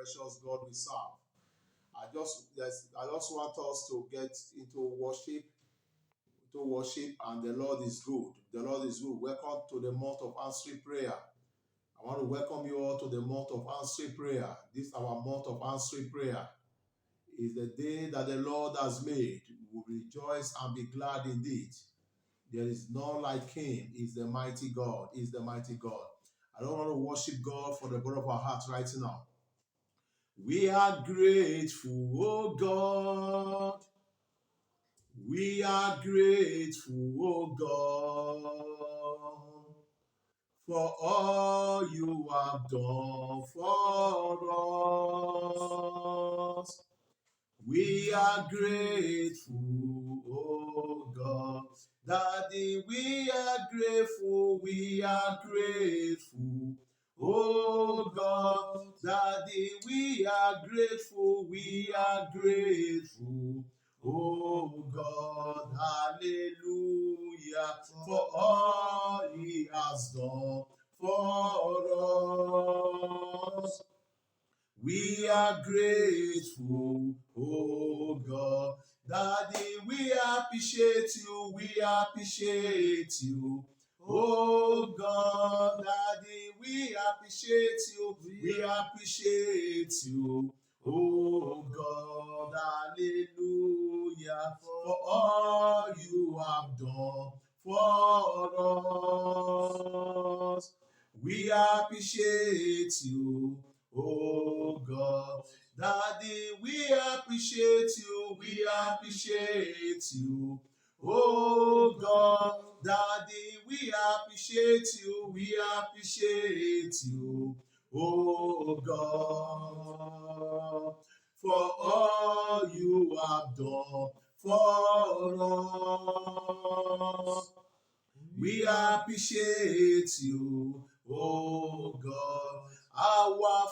precious God we serve. I just want us to get into worship, and the Lord is good. The Lord is good. Welcome to the month of answering prayer. I want to welcome you all to the month of answering prayer. This is our month of answering prayer. It's the day that the Lord has made. We will rejoice and be glad indeed. There is none like him. He's the mighty God. He's the mighty God. I don't want to worship God for the God of our hearts right now. We are grateful, oh God. We are grateful, oh God, for all you have done for us. We are grateful, oh God. Daddy, we are grateful, we are grateful. Oh God, Daddy, we are grateful, we are grateful. Oh God, hallelujah, for all he has done for us. We are grateful, oh God. Daddy, we appreciate you, we appreciate you. Oh God, Daddy, we appreciate you, we appreciate you. Oh God, hallelujah, for all you have done for us. We appreciate you, oh God. Daddy, we appreciate you, we appreciate you. Oh God, Daddy, we appreciate you, we appreciate you. Oh God, for all you have done for us. We appreciate you, oh God, our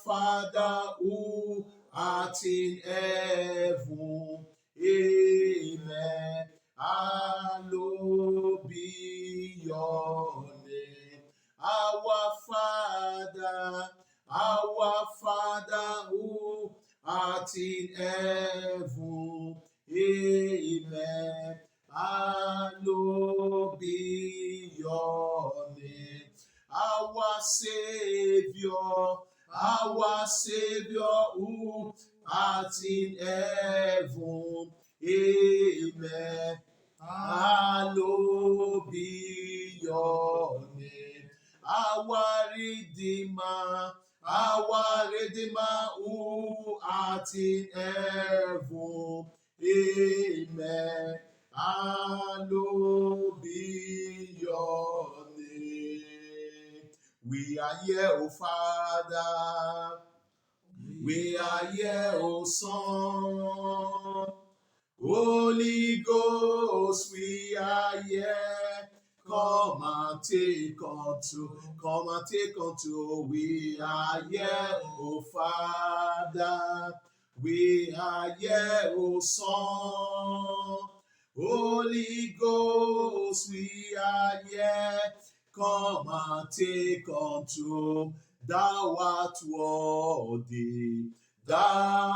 Father who art in heaven. Amen. Hallowed be your name. Our Father who art in heaven. Amen. Hallowed be your name. Our Savior who art in heaven. Amen. Hallowed be your name. Our Redeemer who art in heaven. Amen. Hallowed be your name. We are here, O Father. We are here, O Son. Holy Ghost, we are here. Come and take control. We are here, O Father. We are here, O Son. Holy Ghost, we are here. Come and take control. Thou art worthy. Thou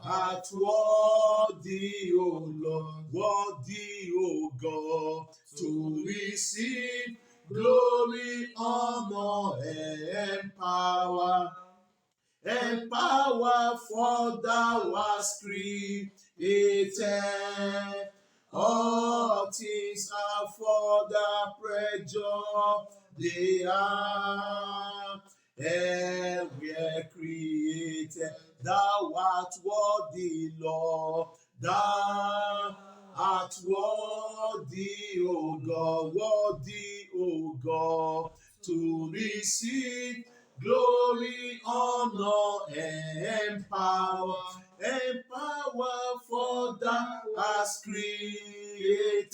art worthy, O Lord, worthy, O God, to receive glory, honor, and power. And power, for thou hast created all things are for the pleasure they are, and we are created. Thou art worthy, Lord. Thou art worthy, O God, to receive glory, honor, and power. And power, for thou hast created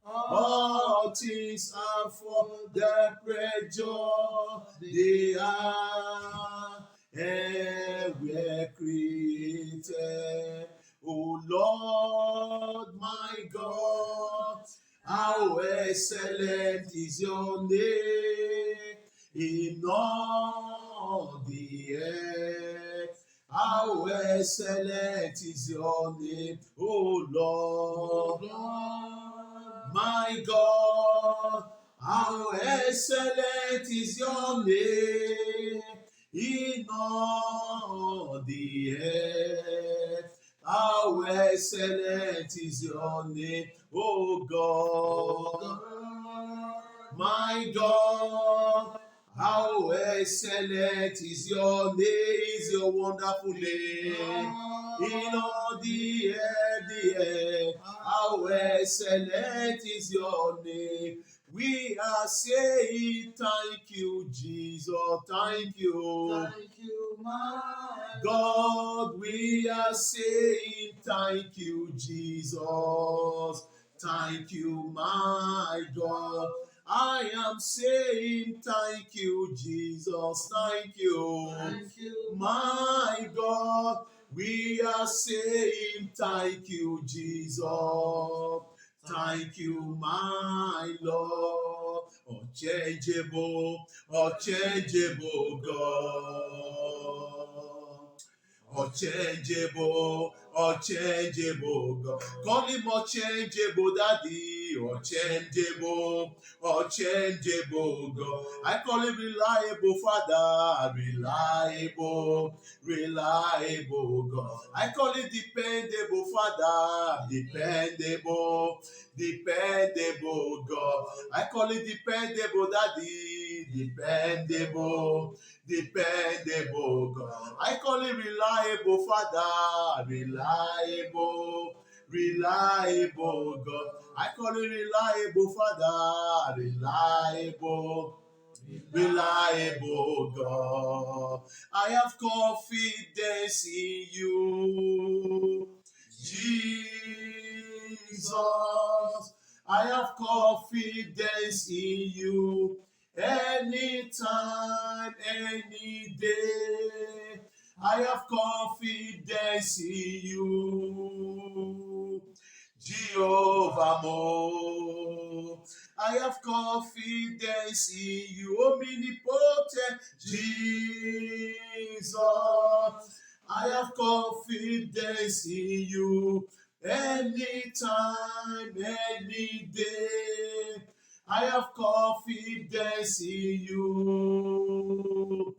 all things are for the pleasure they are, and we're created. O Lord, my God, how excellent is your name in all the earth. How excellent is your name, O Lord, my God. How excellent is your name in all the earth. How excellent is your name, O God, my God. How excellent is your name, is your wonderful name in all the earth, How excellent is your name. We are saying thank you, Jesus. Thank you. Thank you, my God. We are saying thank you, Jesus. Thank you, my God. I am saying thank you, Jesus. Thank you, my God. We are saying thank you, Jesus. Thank you, my Lord. Unchangeable, unchangeable God. Unchangeable, unchangeable God. Call him unchangeable daddy, unchangeable, unchangeable God. I call him reliable Father, reliable, reliable God. I call him dependable Father, dependable, dependable God. I call him dependable daddy, dependable, dependable God. I call him reliable Father, reliable, reliable God. I call him reliable Father, reliable, reliable God. I have confidence in you, Jesus. I have confidence in you. Anytime, any day, I have confidence in you, Jehovah Mo. I have confidence in you, omnipotent Jesus. I have confidence in you, anytime, any day. I have confidence in you,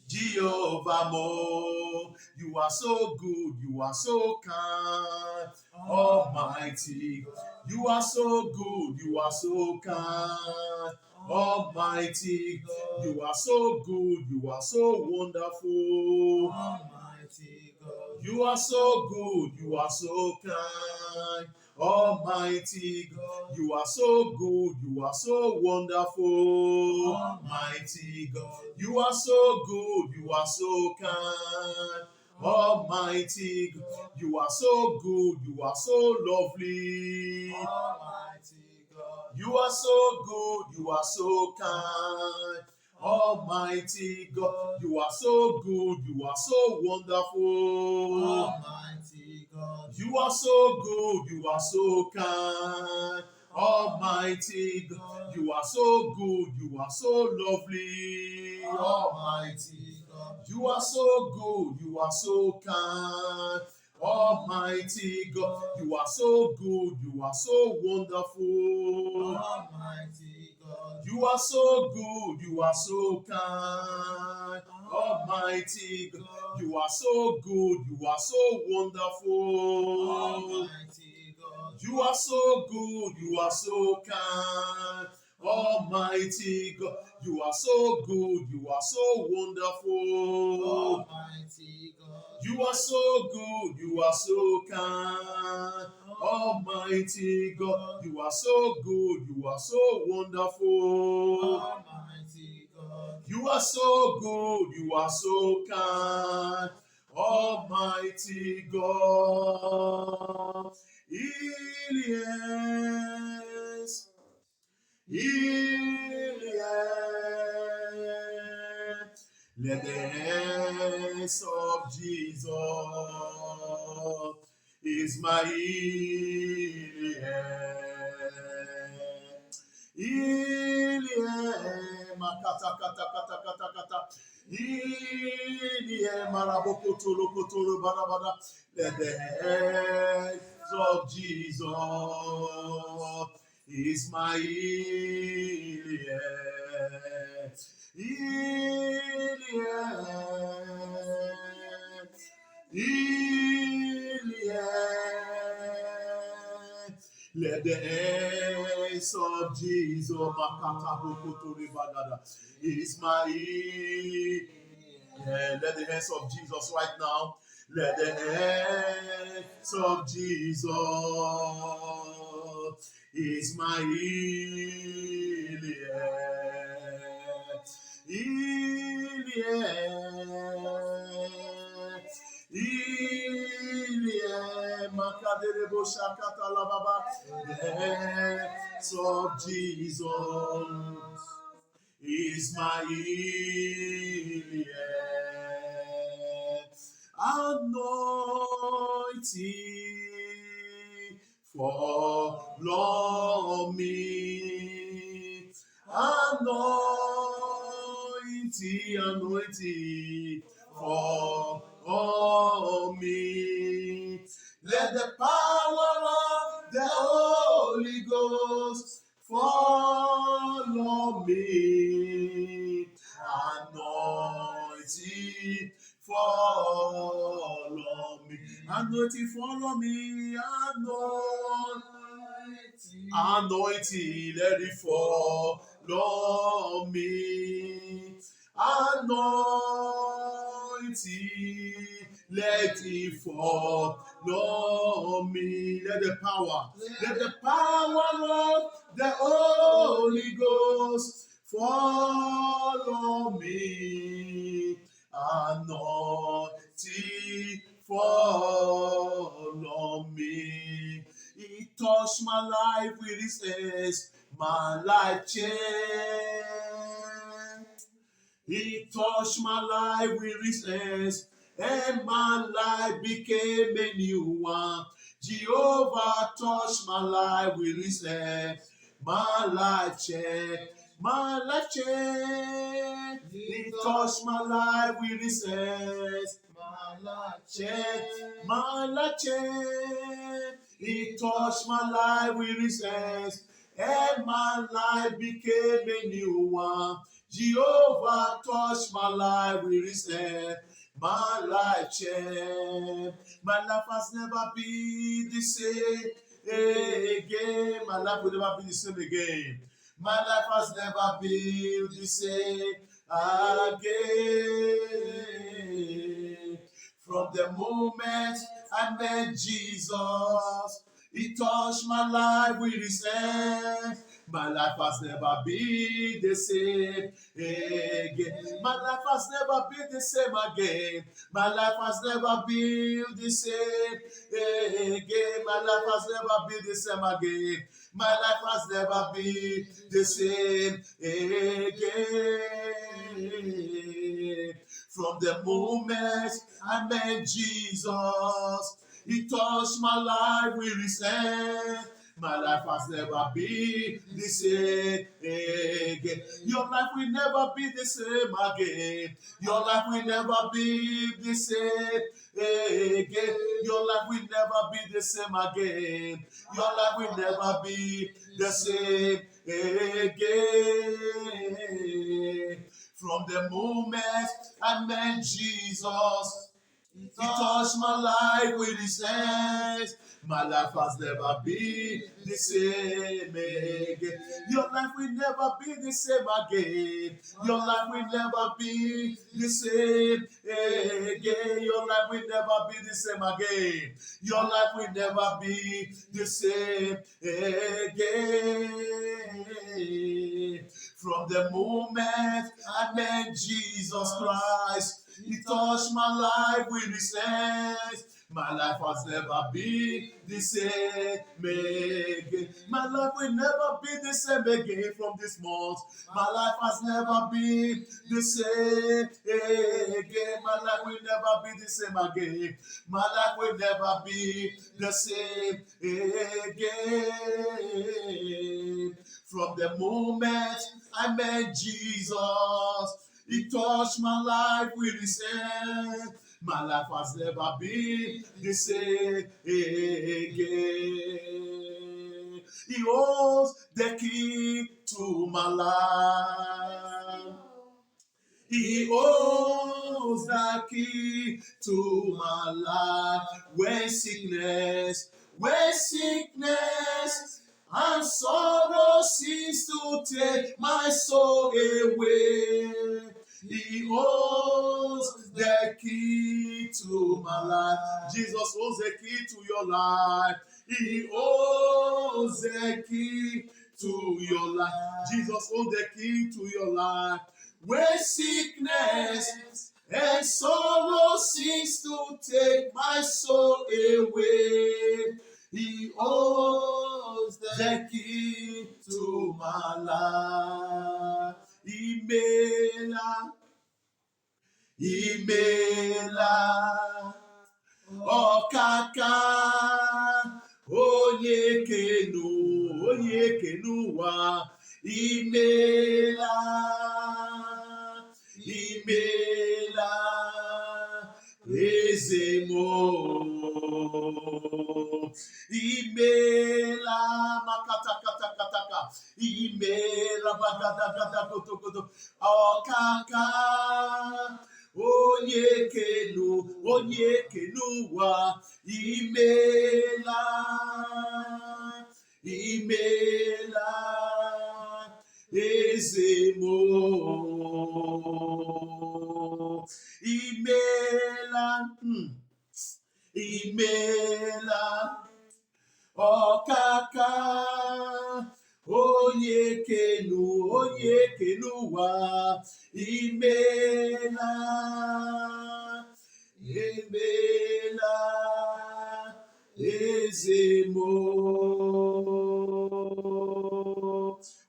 Jehovah Mo. You are so good, you are so kind, Almighty. You are so good, you are so kind, Almighty. You are so good, you are so wonderful, Almighty God. you are so good, you are so kind, Almighty God. You are so good, you are so wonderful, Almighty God. You are so good, you are so kind, Almighty God. You are so good, you are so lovely, Almighty God. you are so good, you are so kind, Almighty God. You are so good, you are so wonderful, Almighty God. you are so good, you are so kind, Almighty God. You are so good, you are so lovely, Almighty God. You are so good, you are so kind, Almighty God. You are so good, you are so wonderful, Almighty God. you are so good, you are so kind, Almighty God. You are so good, you are so wonderful, Almighty God. you are so good, you are so kind, Almighty God. You are so good, you are so wonderful, Almighty God. you are so good, you are so kind, Almighty God. You are so good, you are so wonderful, Almighty God. you are so good, you are so kind, Almighty God. Ilias, Ilias, let the hands of Jesus is my Ilias. Ilias, my kata kata kata kata kata. Ilie marabokotoro kotoro barabara. Let the hands of Jesus is my Ilie. Let the hands of Jesus is my let the hands of Jesus right now. Let the hands of Jesus is my the hands of Jesus is my anointing follow me, anointing follow me. Let the power of the Holy Ghost follow me, anointing follow me, anointing follow me, anointing let it follow me, anointing let it follow me, let the power of the Holy Ghost follow me, anointing follow me. He touched my life with his hands, my life changed. He touched my life with his hands, and my life became a new one. Jehovah touched my life with his hands, my life changed. My life changed. He touched my life with his hands. My life changed. My life changed. He touched my life with his hands, and my life became a new one. Jehovah touched my life with his hand. My life changed. My life has never been the same again. My life will never be the same again. My life has never been the same again. From the moment I met Jesus, he touched my life with his hand. My life has never been the same again. My life has never been the same again. My life has never been the same again. My life has never been the same again. My life has never been the same again. From the moment I met Jesus, he touched my life with his hand. My life has never been the same again. Your life will never be the same again. Your life will never be the same again. Your life will never be the same again. Your life will never be the same again. From the moment I met Jesus, he touched my life with his hands. My life has never been the same again. Your life will never be the same again. Your life will never be the same again. Your life will never be the same again. Your life will never be the same again. From the moment I met Jesus Christ, he touched my life with his hands. My life has never been the same again. My life will never be the same again from this month. My life has never been the same again. My life will never be the same again. My life will never be the same again. From the moment I met Jesus, He touched my life with His hand. My life has never been the same again. He holds the key to my life. He holds the key to my life. When sickness and sorrow seems to take my soul away, He holds the key to my life. Jesus holds the key to your life. He holds the key to your life. Jesus holds the key to your life. When sickness and sorrow seems to take my soul away, He holds the key to my life. Imela, Okaka, onye kenuwa, Imela, Ezemo, Imela, Makata, Imela, Bagada, Goto, Okaka, onye kenuwa, Imela, Ezemo, Imela, Okaka, onye kenuwa, Imela, Ezemo.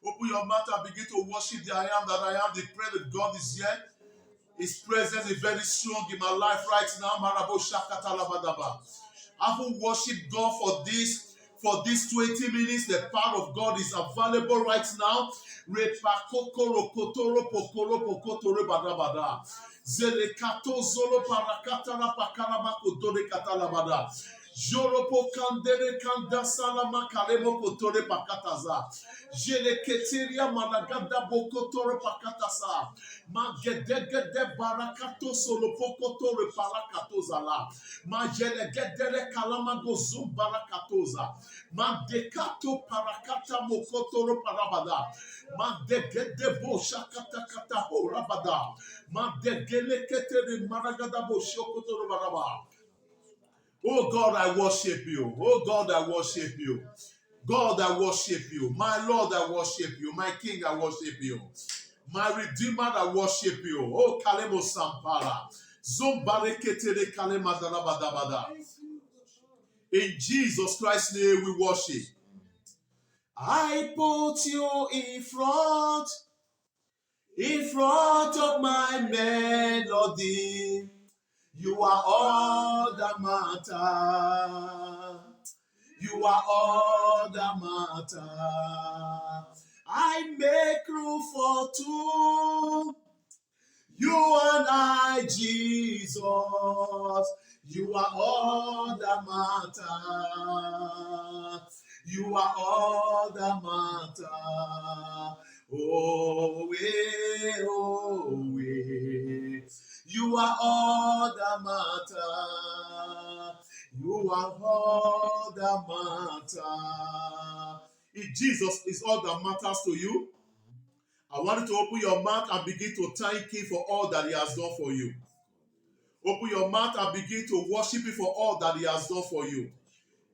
Open your mouth and begin to worship the I am that I am. The prayer that God is here. His presence is very strong in my life right now. Marabo Shakata Labadaba. I will worship God for this 20 minutes. The power of God is available right now. Repakokoro kotoro pokoro pokotoro badabada. Zelekato zolo parakatara pakarama kodore katalabada. Joropo kandere kanda salama karemo kotore pakataza. Jeleketeria managada bokotore pakatasa. Magedegede barakato solo pokotore parakatozala. Majelegedere kalamago zum barakatoza. Madekato parakata mokotoro parabada. Madegede bo shakata kata ho rabada. Madegele ketere maragada bo shokotoro baraba. Oh God, I worship you. Oh God, I worship you. God, I worship you. My Lord, I worship you. My King, I worship you. My Redeemer, I worship you. Oh, Kalemo Sampara. Zombareketere Kalema Darabadabada. In Jesus Christ's name we worship. I put you in front of my melody. You are all that matter. You are all that matter. I make room for two. You and I, Jesus. You are all that matter. You are all that matter. Oh, you are all that matter. You are all that matter. If Jesus is all that matters to you, I want you to open your mouth and begin to thank Him for all that He has done for you. Open your mouth and begin to worship Him for all that He has done for you.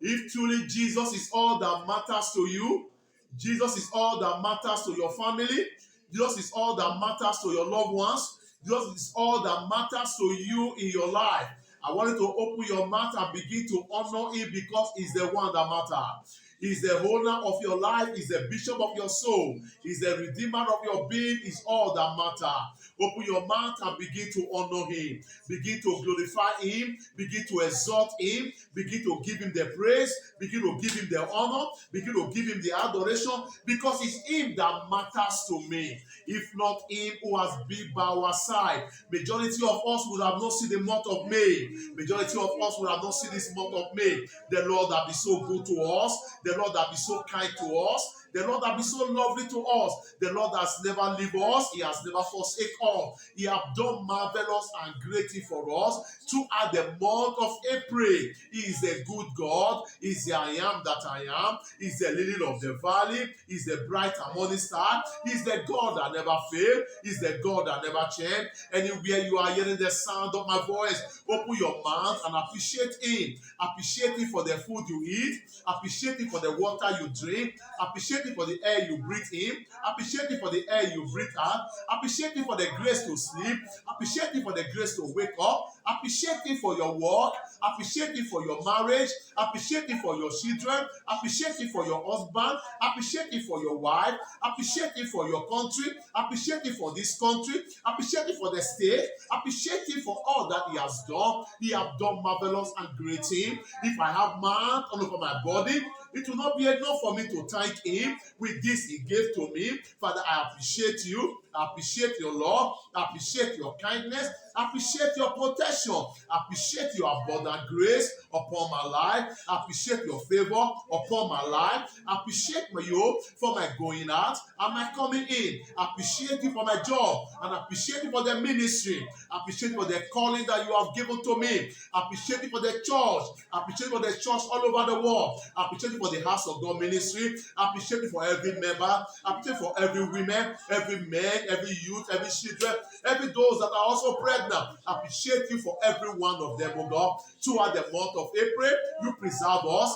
If truly Jesus is all that matters to you, Jesus is all that matters to your family, Jesus is all that matters to your loved ones, Jesus is all that matters to you in your life, I want you to open your mouth and begin to honor him because he's the one that matters. He's the owner of your life. He's the bishop of your soul. He's the redeemer of your being. Is all that matters. Open your mouth and begin to honor him. Begin to glorify him. Begin to exalt him. Begin to give him the praise. Begin to give him the honor. Begin to give him the adoration because it's him that matters to me. If not him who has been by our side, majority of us would have not seen the month of May. Majority of us would have not seen this month of May. The Lord that be so good to us. The Lord that be so kind to us. The Lord that be so lovely to us. The Lord has never leave us. He has never forsake us. He has done marvelous and great thing for us. Throughout the month of April, he is a good God. He is the I am that I am. He is the lily of the valley. He is the bright and morning star. He is the God that never fails. He is the God that never changes. Anywhere you are hearing the sound of my voice, open your mouth and appreciate him. Appreciate him for the food you eat. Appreciate him for the water you drink. Appreciate him for the air you breathe in. Appreciate him for the air you breathe out. Appreciate him for the grace to sleep. Appreciate him for the grace to wake up. Appreciate him for your work. Appreciate him for your marriage. Appreciate him for your children. Appreciate him for your husband. Appreciate him for your wife. Appreciate him for your country. Appreciate him for this country. Appreciate him for the state. Appreciate him for all that he has done. He has done marvelous and great things. If I have man all over my body, it will not be enough for me to thank him with this he gave to me. Father, I appreciate you. I appreciate your love. I appreciate your kindness. I appreciate your protection. I appreciate your abundant grace upon my life. I appreciate your favor upon my life. I appreciate you for my going out and my coming in. I appreciate you for my job and I appreciate you for the ministry. I appreciate you for the calling that you have given to me. I appreciate you for the church. I appreciate you for the church all over the world. I appreciate you for the House of God ministry. I appreciate you for every member. I appreciate you for every woman, every man, every youth, every children, every those that are also pregnant. I appreciate you for every one of them, oh God. Throughout the month of April, you preserve us.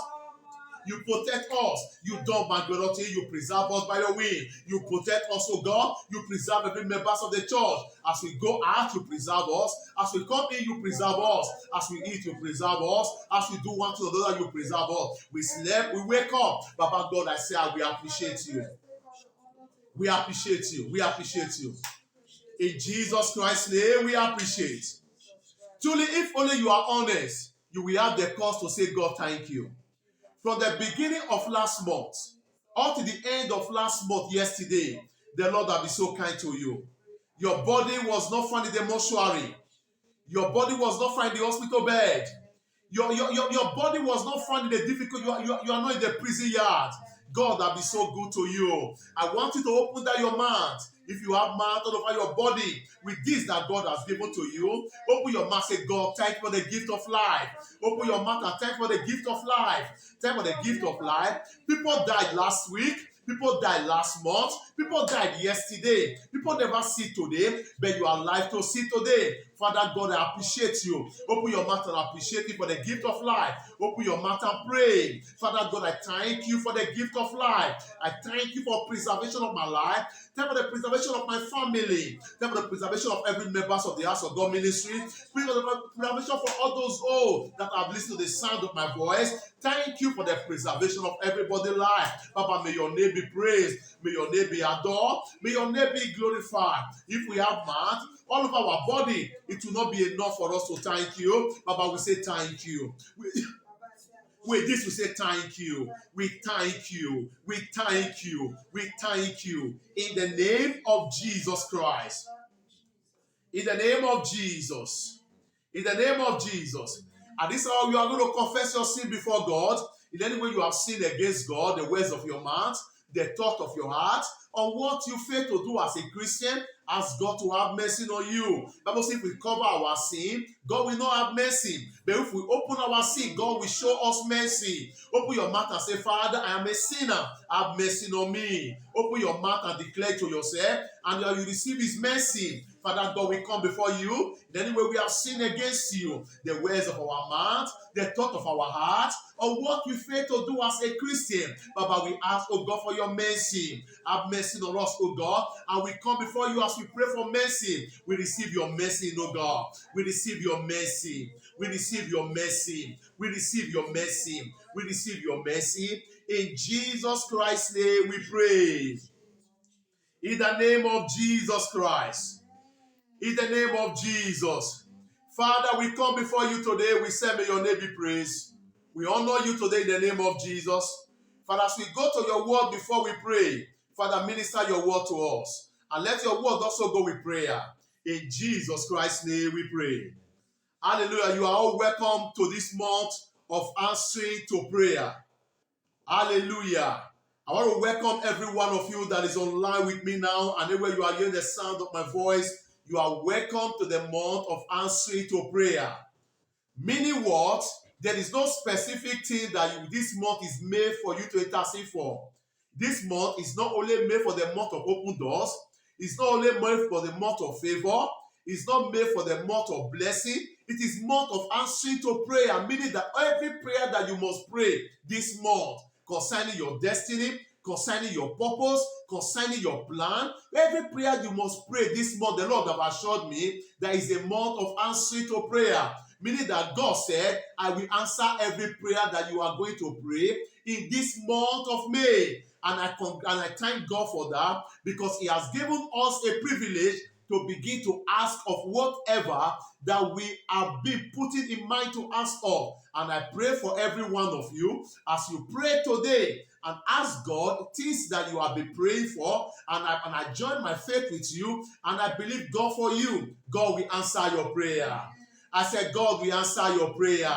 You protect us. You don't bankruptcy. You preserve us by your will. You protect us, oh God. You preserve every members of the church. As we go out, you preserve us. As we come in, you preserve us. As we eat, you preserve us. As we do one to another, you preserve us. We slept, we wake up. Baba God, I say, we appreciate you. We appreciate you. We appreciate you. In Jesus Christ's name, we appreciate. Truly, if only you are honest, you will have the cause to say, God, thank you. From the beginning of last month up to the end of last month, yesterday, the Lord has been so kind to you. Your body was not found in the mortuary. Your body was not found in the hospital bed. Your body was not found in the difficult. You are not in the prison yard. God has been so good to you. I want you to open down your mouth. If you have mouth all over your body with this that God has given to you, open your mouth and say, God, thank you for the gift of life. Open your mouth and thank you for the gift of life. Thank you for the gift of life. People died last week. People died last month. People died yesterday. People never see today, but you are alive to see today. Father God, I appreciate you. Open your mouth and appreciate you for the gift of life. Open your mouth and pray. Father God, I thank you for the gift of life. I thank you for preservation of my life. Thank you for the preservation of my family. Thank you for the preservation of every member of the House of God ministry. Thank you for the preservation for all those that have listened to the sound of my voice. Thank you for the preservation of everybody's life. Papa, may your name be praised. May your name be adored. May your name be glorified. If we have mouth all of our body, it will not be enough for us to thank you. Papa, we say thank you. With this, we say thank you. We thank you. We thank you. We thank you. In the name of Jesus Christ. In the name of Jesus. In the name of Jesus. At this hour, you are going to confess your sin before God. In any way you have sinned against God, the words of your mouth, the thought of your heart, or what you fail to do as a Christian, ask God to have mercy on you. Bible says if we cover our sin, God will not have mercy. But if we open our sin, God will show us mercy. Open your mouth and say, Father, I am a sinner. Have mercy on me. Open your mouth and declare to yourself, and you receive his mercy. Father God, we come before you. In any way we have sinned against you, the words of our mouth, the thought of our heart, or what we fail to do as a Christian. Baba, we ask, oh God, for your mercy. Have mercy on us, oh God. And we come before you as we pray for mercy. We receive your mercy, oh God. We receive your mercy. We receive your mercy. We receive your mercy. We receive your mercy. In Jesus Christ's name we pray. In the name of Jesus Christ. In the name of Jesus. Father, we come before you today. We say, may your name be praised. We honor you today in the name of Jesus. Father, as we go to your word before we pray, Father, minister your word to us. And let your word also go with prayer. In Jesus Christ's name we pray. Hallelujah. You are all welcome to this month of answering to prayer. Hallelujah. I want to welcome every one of you that is online with me now, and anywhere you are hearing the sound of my voice, you are welcome to the month of answering to prayer. Meaning what? There is no specific thing that this month is made for you to intercede for. This month is not only made for the month of open doors, it's not only made for the month of favor, it's not made for the month of blessing. It is month of answering to prayer, meaning that every prayer that you must pray this month concerning your destiny, concerning your purpose, concerning your plan, every prayer you must pray this month, the Lord have assured me that is a month of answering to prayer. Meaning that God said, I will answer every prayer that you are going to pray in this month of May. And I thank God for that, because He has given us a privilege to begin to ask of whatever that we have been putting in mind to ask of. And I pray for every one of you as you pray today and ask God things that you have been praying for, and I join my faith with you, and I believe God for you. God will answer your prayer. I said, God will answer your prayer.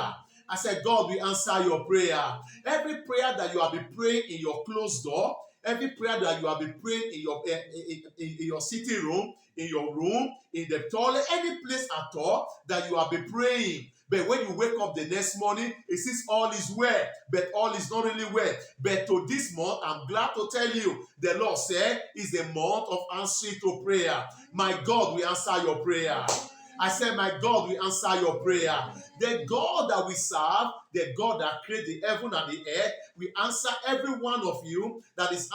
I said, God will answer your prayer. Every prayer that you have been praying in your closed door, every prayer that you have been praying in your sitting room, in your room, in the toilet, any place at all that you have been praying. But when you wake up the next morning, it says all is well, but all is not really well. But to this month, I'm glad to tell you, the Lord said, is the month of answering to prayer. My God will answer your prayer. I said, my God will answer your prayer. The God that we serve, the God that created the heaven and the earth, will answer every one of you that is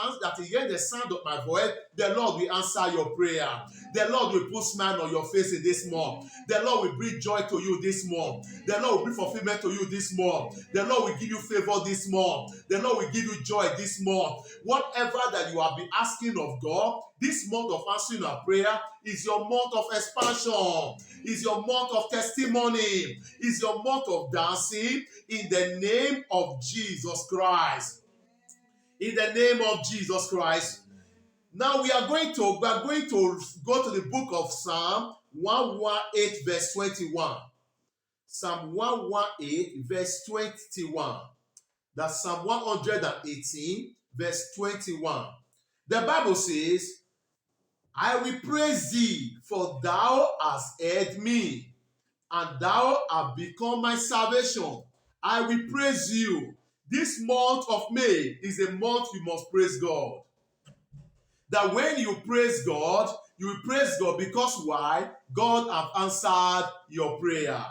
hear the sound of my voice. The Lord will answer your prayer. The Lord will put smile on your face in this month. The Lord will bring joy to you this month. The Lord will bring fulfillment to you this month. The Lord will give you favor this month. The Lord will give you joy this month. Whatever that you have been asking of God, this month of answering our prayer is your month of expansion. Is your month of testimony. Is your month of dancing in the name of Jesus Christ. In the name of Jesus Christ. Now we are going to go to the book of Psalm 118 verse 21. Psalm 118 verse 21. That's Psalm 118 verse 21. The Bible says, I will praise thee, for thou hast heard me, and thou hast become my salvation. I will praise you. This month of May is a month you must praise God. That when you praise God, you will praise God because why? God have answered your prayer.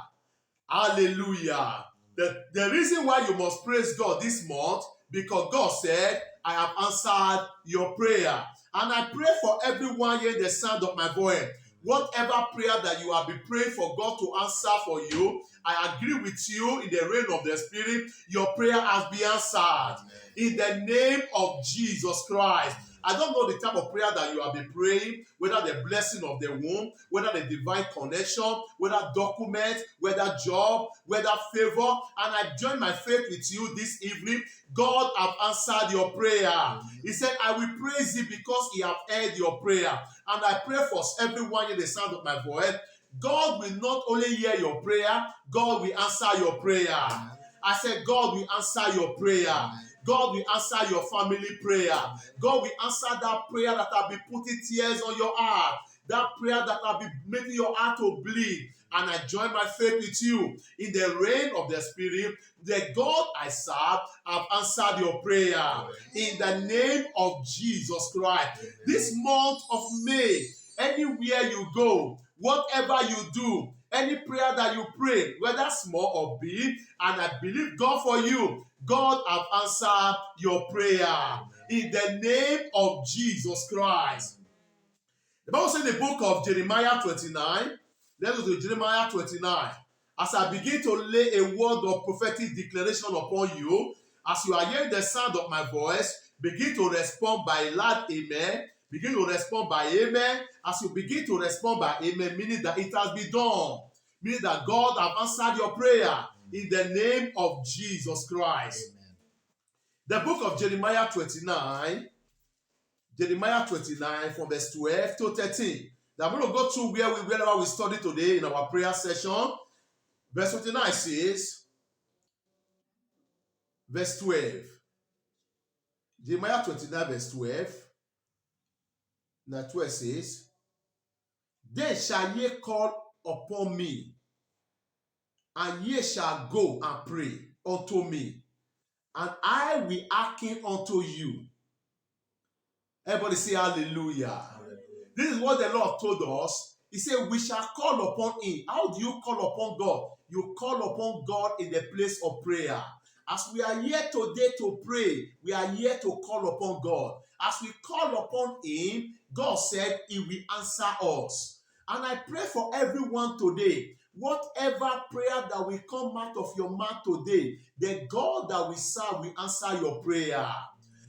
Hallelujah. The reason why you must praise God this month, because God said, I have answered your prayer. And I pray for everyone hearing the sound of my voice. Whatever prayer that you have been praying for God to answer for you, I agree with you in the realm of the Spirit. Your prayer has been answered. In the name of Jesus Christ. I don't know the type of prayer that you have been praying, whether the blessing of the womb, whether the divine connection, whether documents, whether job, whether favor. And I join my faith with you this evening. God have answered your prayer. He said, I will praise you because he have heard your prayer. And I pray for everyone in the sound of my voice. God will not only hear your prayer, God will answer your prayer. I said, God will answer your prayer. God will answer your family prayer. God will answer that prayer that have been putting tears on your heart. That prayer that have been making your heart to bleed. And I join my faith with you in the reign of the Spirit. The God I serve have answered your prayer. In the name of Jesus Christ. This month of May, anywhere you go, whatever you do, any prayer that you pray, whether small or big, and I believe God for you, God have answered your prayer in the name of Jesus Christ. The Bible says in the book of Jeremiah 29, let's go to Jeremiah 29. As I begin to lay a word of prophetic declaration upon you, as you are hearing the sound of my voice, begin to respond by loud amen. Begin to respond by amen. As you begin to respond by amen, meaning that it has been done. Meaning that God has answered your prayer in the name of Jesus Christ. Amen. The book of Jeremiah 29 from verse 12 to 13. Now I'm going to go through wherever we study today in our prayer session. Verse 29 says, verse 12. Jeremiah 29 verse 12. Now 12 says, then shall ye call upon me, and ye shall go and pray unto me, and I will hearken unto you. Everybody say hallelujah. Hallelujah. This is what the Lord told us. He said, we shall call upon him. How do you call upon God? You call upon God in the place of prayer. As we are here today to pray, we are here to call upon God. As we call upon him, God said he will answer us. And I pray for everyone today, whatever prayer that will come out of your mouth today, the God that we serve will answer your prayer.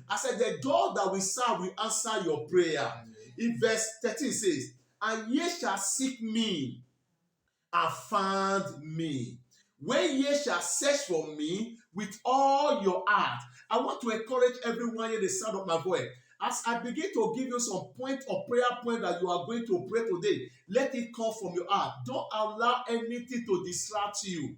I said, the God that we serve will answer your prayer. In verse 13 says, and ye shall seek me and find me, when ye shall search for me with all your heart. I want to encourage everyone in the sound of my voice. As I begin to give you some point of prayer point that you are going to pray today, let it come from your heart. Don't allow anything to distract you.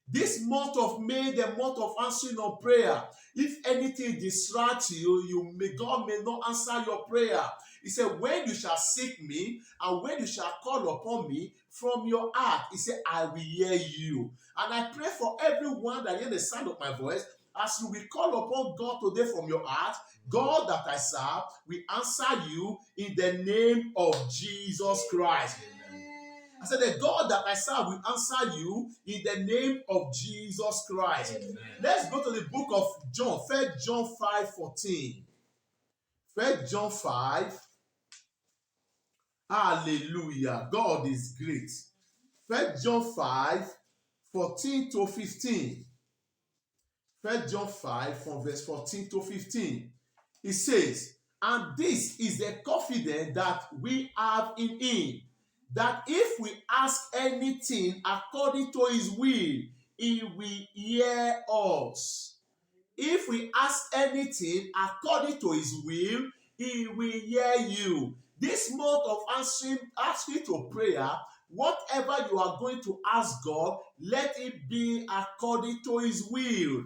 This month of May, the month of answering of prayer, if anything distracts you, God may not answer your prayer. He said, when you shall seek me and when you shall call upon me from your heart, he said, I will hear you. And I pray for everyone that hears the sound of my voice, as you will call upon God today from your heart, God that I serve will answer you in the name of Jesus Christ. I said, the God that I serve will answer you in the name of Jesus Christ. Amen. Let's go to the book of John, 1 John 5:14. 1 John 5. Hallelujah. God is great. 1 John 5:14 to 15. 1 John 5 from verse 14 to 15. It says, and this is the confidence that we have in him, that if we ask anything according to his will, he will hear us. If we ask anything according to his will, he will hear you. This month of asking to prayer, whatever you are going to ask God, let it be according to his will.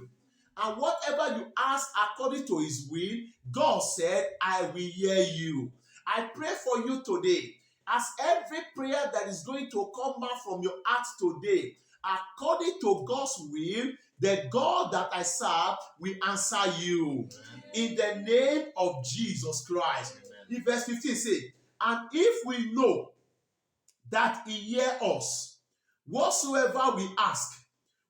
And whatever you ask according to his will, God said, I will hear you. I pray for you today, as every prayer that is going to come out from your heart today, according to God's will, the God that I serve will answer you. In the name of Jesus Christ. In verse 15 says, and if we know that he hears us, whatsoever we ask,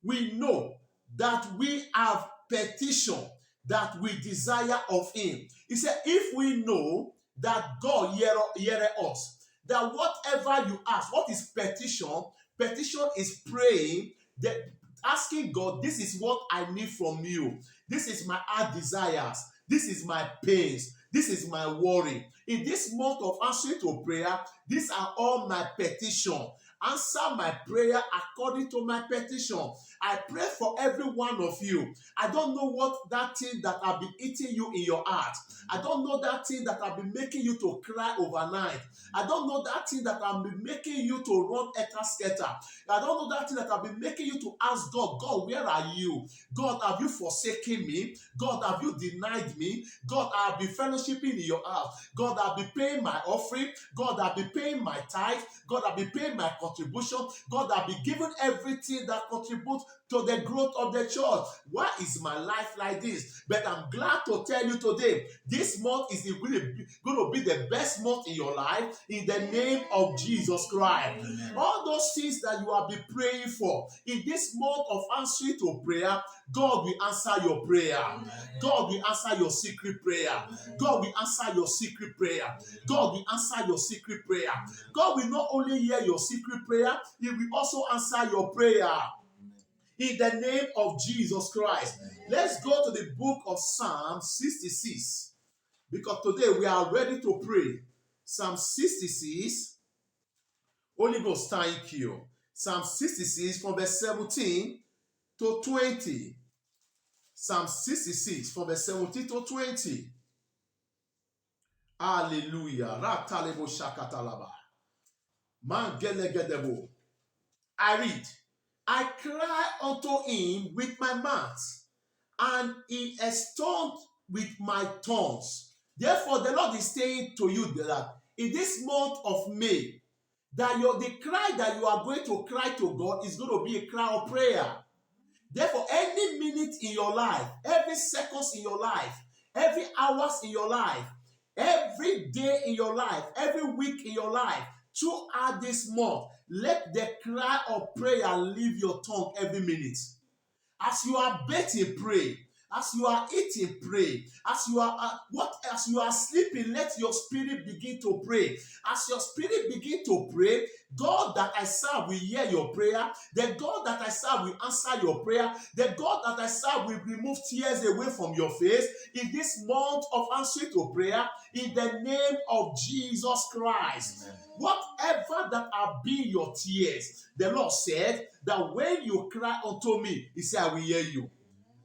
we know that we have petition that we desire of him. He said, if we know that God hears us, that whatever you ask, what is petition? Petition is praying, that asking God, this is what I need from you. This is my heart desires. This is my pains. This is my worry. In this month of answering to prayer, these are all my petition. Answer my prayer according to my petition. I pray for every one of you. I don't know what that thing that have been eating you in your heart. I don't know that thing that have been making you to cry overnight. I don't know that thing that have been making you to run scatter. I don't know that thing that have been making you to ask God, God, where are you? God, have you forsaken me? God, have you denied me? God, I have been fellowshipping in your house. God, I have been paying my offering. God, I have been paying my tithe. God, I have been paying my contribution. God has been given everything that contributes to the growth of the church. Why is my life like this? But I'm glad to tell you today, this month is going to be the best month in your life in the name of Jesus Christ. Amen. All those things that you have been praying for in this month of answering to prayer, God will answer your prayer. Amen. God will answer your secret prayer. God will answer your secret prayer. God will answer your secret prayer. God will not only hear your secret prayer, He will also answer your prayer. In the name of Jesus Christ. Let's go to the book of Psalm 66. Because today we are ready to pray. Psalm 66. Holy Ghost, thank you. Psalm 66 from verse 17 to 20. Psalm 66 from verse 17 to 20. Hallelujah. Ratalebo shakatalaba. Mangelegedebo. I read. I cry unto him with my mouth, and he extolled with my tongues. Therefore, the Lord is saying to you that in this month of May, that the cry that you are going to cry to God is going to be a cry of prayer. Therefore, any minute in your life, every seconds in your life, every hours in your life, every day in your life, every week in your life, throughout this month, let the cry of prayer leave your tongue every minute. As you are bathing, pray. As you are eating, pray. As you are sleeping, let your spirit begin to pray. As your spirit begin to pray, God that I serve will hear your prayer. The God that I serve will answer your prayer. The God that I serve will remove tears away from your face in this month of answering to prayer in the name of Jesus Christ. Amen. Whatever that have been your tears, the Lord said that when you cry unto me, He said, I will hear you.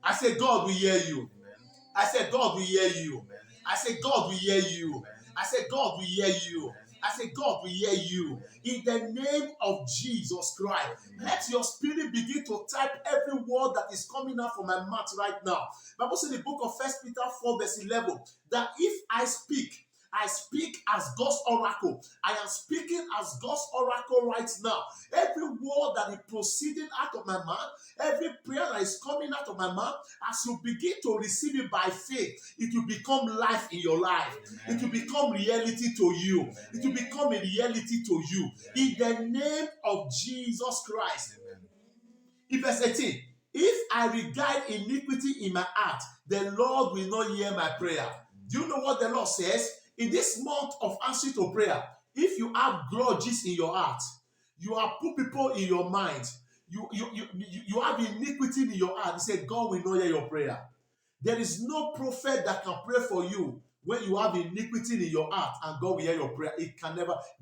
I said, God will hear you. Amen. I said, God will hear you. Amen. I said, God will hear you. Amen. I said, God will hear you. I said, God will hear you. In the name of Jesus Christ, let your spirit begin to type every word that is coming out from my mouth right now. Bible says in the book of 1 Peter 4 verse 11, that if I speak as God's oracle. I am speaking as God's oracle right now. Every word that is proceeding out of my mouth, every prayer that is coming out of my mouth, as you begin to receive it by faith, it will become life in your life. Amen. It will become reality to you. Amen. It will become a reality to you. In the name of Jesus Christ. Amen. In verse 18, if I regard iniquity in my heart, the Lord will not hear my prayer. Do you know what the Lord says? In this month of answer to prayer, if you have grudges in your heart, you have put people in your mind, you have iniquity in your heart, you say God will not hear your prayer. There is no prophet that can pray for you when you have iniquity in your heart and God will hear your prayer.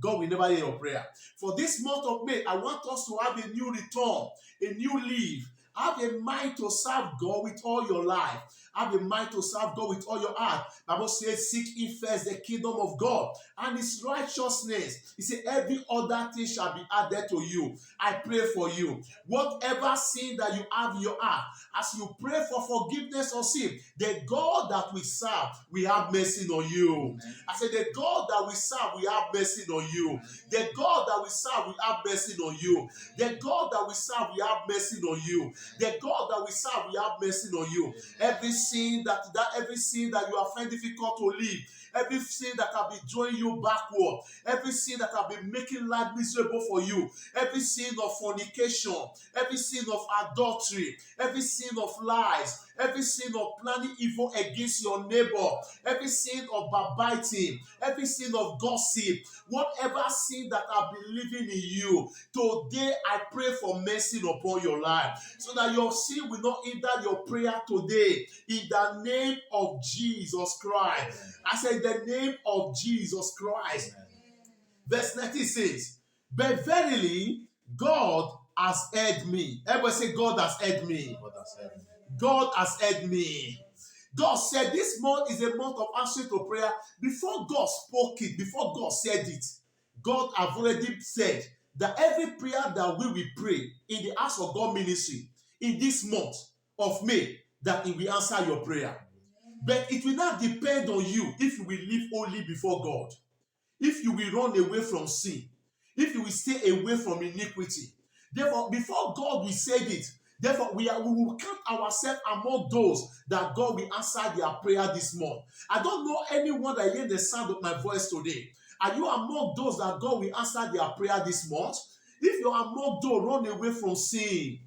God will never hear your prayer. For this month of May, I want us to have a new return, a new leave. Have a mind to serve God with all your life. Have a mind to serve God with all your heart. Bible says, seek ye first the kingdom of God and His righteousness. He said, every other thing shall be added to you. I pray for you. Whatever sin that you have in your heart, as you pray for forgiveness of sin, the God that we serve, we have mercy on you. Amen. I said, the God that we serve, we have mercy on you. The God that we serve, we have mercy on you. The God that we serve, we have mercy on you. The God that we serve, we have mercy on you. Every sin that you are finding difficult to leave, every sin that have been drawing you backward, every sin that have been making life miserable for you, every sin of fornication, every sin of adultery, every sin of lies, every sin of planning evil against your neighbor, every sin of backbiting, every sin of gossip, whatever sin that have been living in you, today I pray for mercy upon your life, so that your sin will not hinder your prayer today, in the name of Jesus Christ. I said, the name of Jesus Christ. Verse 19 says, but verily God has heard me. Everybody say, God has heard me. God has heard me. God has heard me. God said this month is a month of answer to prayer. Before God spoke it, before God said it, God have already said that every prayer that we will pray in the House of God ministry in this month of May, that He will answer your prayer. But it will not depend on you if you will live only before God, if you will run away from sin, if you will stay away from iniquity. Therefore, before God will say it, therefore, we will count ourselves among those that God will answer their prayer this month. I don't know anyone that hears the sound of my voice today. Are you among those that God will answer their prayer this month? If you're among those, run away from sin.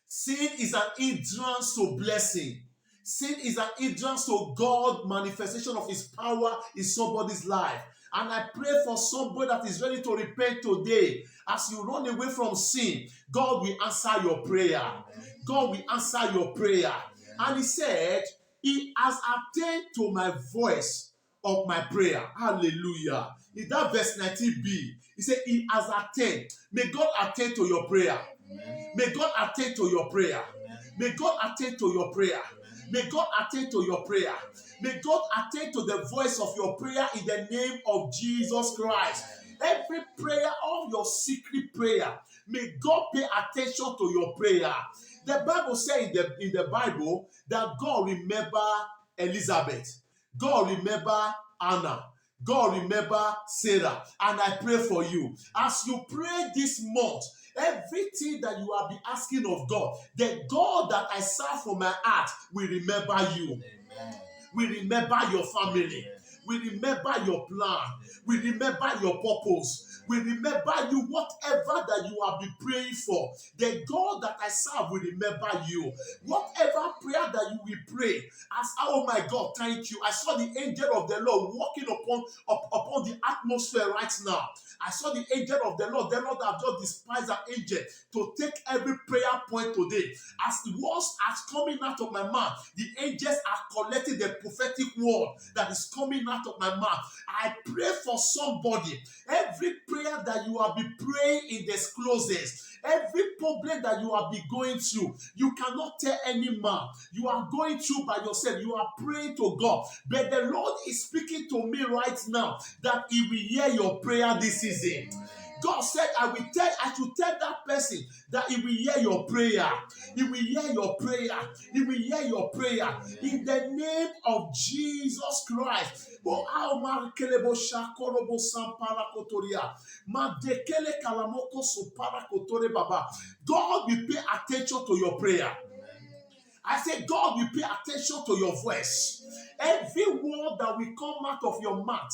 Sin is an hindrance to blessing. Sin is an hindrance to God's manifestation of His power in somebody's life. And I pray for somebody that is ready to repent today. As you run away from sin, God will answer your prayer. God will answer your prayer. And He said, He has attained to my voice of my prayer. Hallelujah. In that verse 19b, He said, He has attained. May God attend to your prayer. May God attend to your prayer. May God attend to your prayer. May God attend to your prayer. May God attend to the voice of your prayer in the name of Jesus Christ. Every prayer of your secret prayer, may God pay attention to your prayer. The Bible says in the Bible that God remember Elizabeth. God remember Anna. God remember Sarah. And I pray for you. As you pray this month, everything that you have been asking of God, the God that I serve from my heart will remember you. Amen. We remember your family. We remember your plan. We remember your purpose. We remember you, whatever that you have been praying for. The God that I serve will remember you. Whatever prayer that you will pray, as oh my God, thank you. I saw the angel of the Lord walking upon the atmosphere right now. I saw the angel of the Lord have just despised an angel to take every prayer point today. As the words are coming out of my mouth, the angels are collecting the prophetic word that is coming out of my mouth. I pray for somebody. Every prayer that you have been praying in the closet, every problem that you have been going through, you cannot tell any man. You are going through by yourself. You are praying to God. But the Lord is speaking to me right now that He will hear your prayer this season. God said, I should tell that person that He will hear your prayer. He will hear your prayer. He will hear your prayer. In the name of Jesus Christ. God will pay attention to your prayer. I say, God will pay attention to your voice. Every word that will come out of your mouth,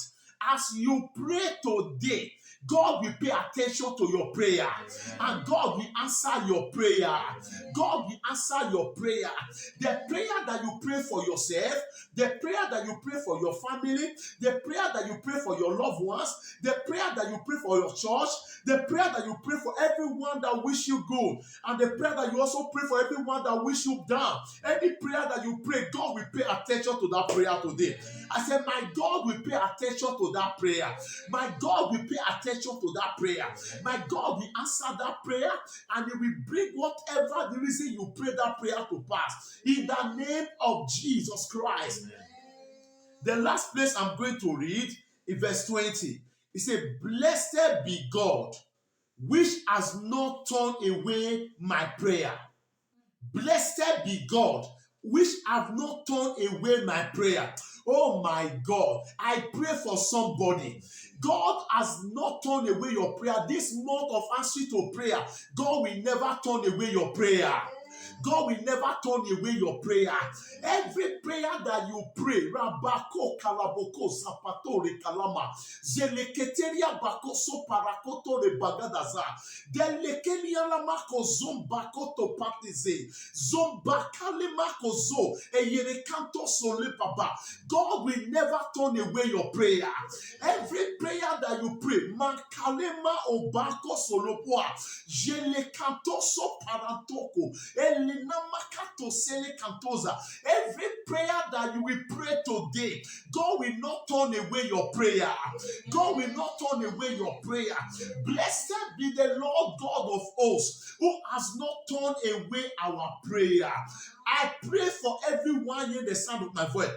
as you pray today, God will pay attention to your prayer. And God will answer your prayer. God will answer your prayer. The prayer that you pray for yourself, the prayer that you pray for your family, the prayer that you pray for your loved ones, the prayer that you pray for your church, the prayer that you pray for everyone that wish you good, and the prayer that you also pray for everyone that wish you down. Any prayer that you pray, God will pay attention to that prayer today. I said, my God will pay attention to that prayer. My God will pay attention to that prayer. My God will answer that prayer, and He will bring whatever the reason you pray that prayer to pass. In the name of Jesus Christ. The last place I'm going to read is verse 20. It says, blessed be God, which has not turned away my prayer. Blessed be God, which have not turned away my prayer. Oh my God, I pray for somebody. God has not turned away your prayer. This month of answering to prayer, God will never turn away your prayer. God will never turn away your prayer. Every prayer that you pray, Rabako Kalaboko Zapato Rekalama, Zeleketeria Bakoso Parakoto Rebagadaza, Delekelia Lamako Zombakoto Patize, Zombakalemako Zo, Eyerekanto Sole Papa. God will never turn away your prayer. Every prayer that you pray, Mankalema Obako Solopoa, Jelekanto So Parantoko, every prayer that you will pray today, God will not turn away your prayer. God will not turn away your prayer. Blessed be the Lord God of hosts, who has not turned away our prayer. I pray for everyone in the sound of my voice.